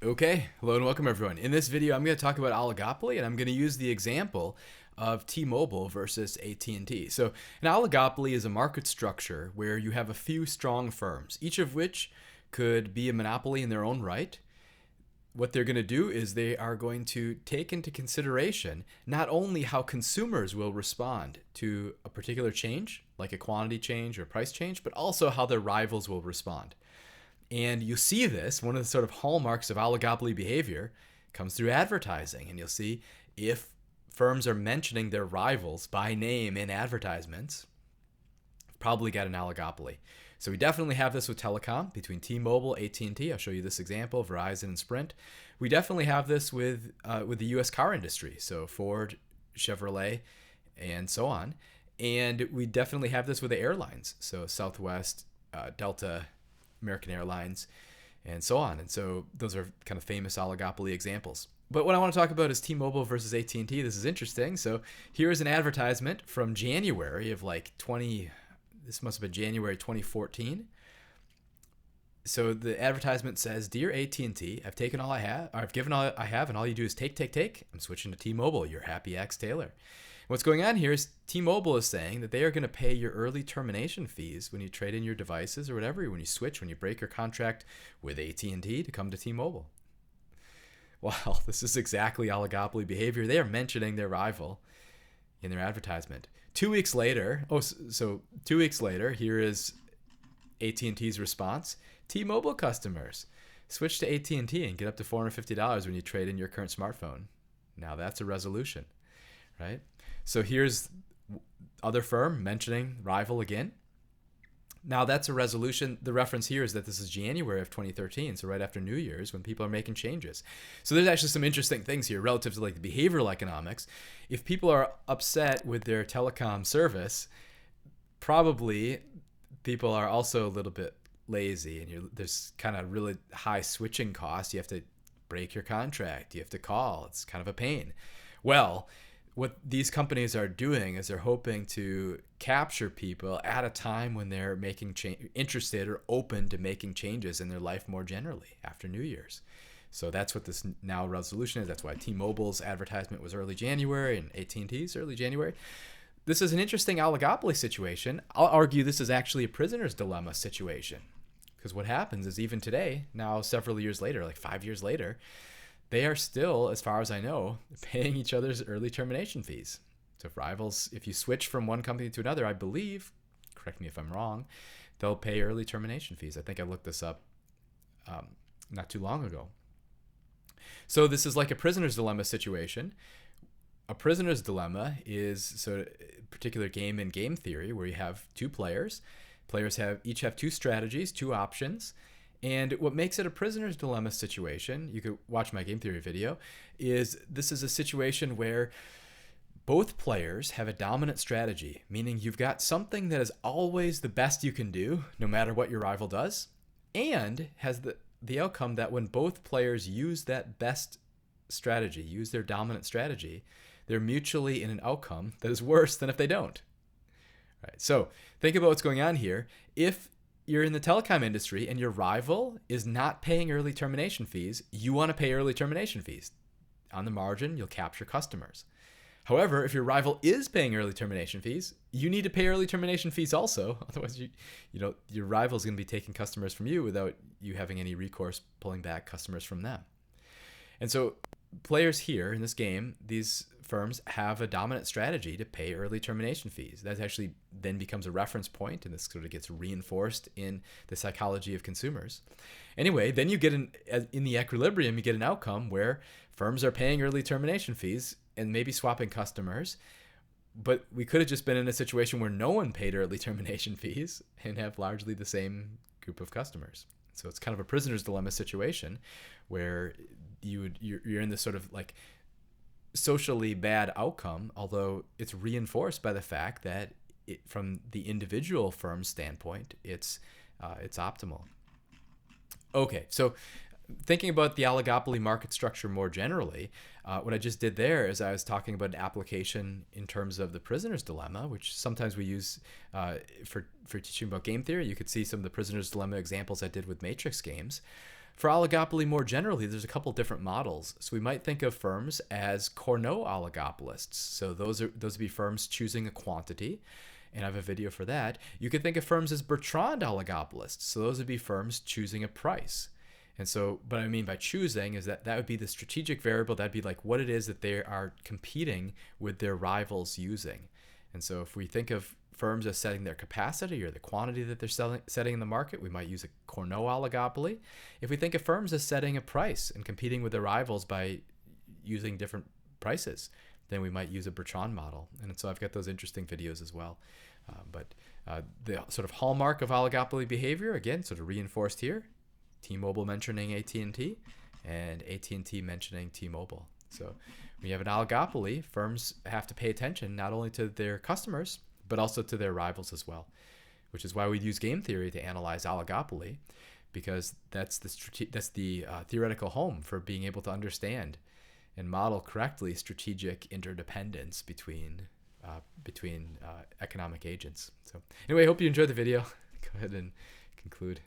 Okay, hello and welcome everyone. In this video, I'm going to talk about oligopoly, and I'm going to use the example of T-Mobile versus AT&T. So an oligopoly is a market structure where you have a few strong firms, each of which could be a monopoly in their own right. What they're going to do is they are going to take into consideration not only how consumers will respond to a particular change, like a quantity change or price change, but also how their rivals will respond. And you see this, one of the sort of hallmarks of oligopoly behavior comes through advertising. And you'll see if firms are mentioning their rivals by name in advertisements, probably got an oligopoly. So we definitely have this with telecom between T-Mobile, AT&T. I'll show you this example, Verizon and Sprint. We definitely have this with the U.S. car industry, so Ford, Chevrolet, and so on. And we definitely have this with the airlines, so Southwest, Delta, American Airlines, and so on. And so those are kind of famous oligopoly examples. But what I want to talk about is T-Mobile versus AT&T. This is interesting. So here's an advertisement from January of this must have been January 2014. So the advertisement says, "Dear AT&T, I've taken all I have, or I've given all I have, and all you do is take. I'm switching to T-Mobile. Your happy ex Taylor." What's going on here is T-Mobile is saying that they are going to pay your early termination fees when you trade in your devices or whatever, when you switch, when you break your contract with AT&T to come to T-Mobile. Well, this is exactly oligopoly behavior. They are mentioning their rival in their advertisement. 2 weeks later, so 2 weeks later, here is AT&T's response. T-Mobile customers, switch to AT&T and get up to $450 when you trade in your current smartphone. Now that's a resolution, right? So here's other firm mentioning rival again. Now that's a resolution. The reference here is that this is January of 2013, so right after New Year's when people are making changes. So there's actually some interesting things here relative to like the behavioral economics. If people are upset with their telecom service, probably people are also a little bit lazy, and there's kind of really high switching costs. You have to break your contract. You have to call. It's kind of a pain. Well, what these companies are doing is they're hoping to capture people at a time when they're interested or open to making changes in their life more generally after New Year's. So that's what this now resolution is. That's why T-Mobile's advertisement was early January and AT&T's early January. This is an interesting oligopoly situation. I'll argue this is actually a prisoner's dilemma situation, because what happens is even today, now several years later, like 5 years later, they are still, as far as I know, paying each other's early termination fees. So if you switch from one company to another, I believe, correct me if I'm wrong, they'll pay early termination fees. I think I looked this up not too long ago. So this is like a prisoner's dilemma situation. A prisoner's dilemma is a particular game in game theory where you have two players. Players each have two strategies, two options. And what makes it a prisoner's dilemma situation, you could watch my game theory video, is this is a situation where both players have a dominant strategy, meaning you've got something that is always the best you can do, no matter what your rival does, and has the outcome that when both players use that best strategy, use their dominant strategy, they're mutually in an outcome that is worse than if they don't. All right, so think about what's going on here. If you're in the telecom industry and your rival is not paying early termination fees, you want to pay early termination fees. On the margin, you'll capture customers. However, if your rival is paying early termination fees, you need to pay early termination fees also. Otherwise, your rival is going to be taking customers from you without you having any recourse pulling back customers from them. And so players here in this game, these firms have a dominant strategy to pay early termination fees. That actually then becomes a reference point, and this sort of gets reinforced in the psychology of consumers. Anyway, then you get in the equilibrium, you get an outcome where firms are paying early termination fees and maybe swapping customers, but we could have just been in a situation where no one paid early termination fees and have largely the same group of customers. So it's kind of a prisoner's dilemma situation where you're in this sort of like socially bad outcome, although it's reinforced by the fact that from the individual firm's standpoint, it's optimal. Okay, so thinking about the oligopoly market structure more generally, what I just did there is I was talking about an application in terms of the prisoner's dilemma, which sometimes we use for teaching about game theory. You could see some of the prisoner's dilemma examples I did with matrix games. For oligopoly more generally, there's a couple different models. So we might think of firms as Cournot oligopolists. So those would be firms choosing a quantity, and I have a video for that. You could think of firms as Bertrand oligopolists. So those would be firms choosing a price. And so what I mean by choosing is that would be the strategic variable. That'd be like what it is that they are competing with their rivals using. And so if we think of firms as setting their capacity or the quantity that they're setting in the market, we might use a Cournot oligopoly. If we think of firms as setting a price and competing with their rivals by using different prices, then we might use a Bertrand model. And so I've got those interesting videos as well. But the sort of hallmark of oligopoly behavior, again, sort of reinforced here, T-Mobile mentioning AT&T and AT&T mentioning T-Mobile. So when you have an oligopoly, firms have to pay attention not only to their customers, but also to their rivals as well, which is why we use game theory to analyze oligopoly, because that's the theoretical home for being able to understand and model correctly strategic interdependence between economic agents. So anyway, I hope you enjoyed the video. Go ahead and conclude.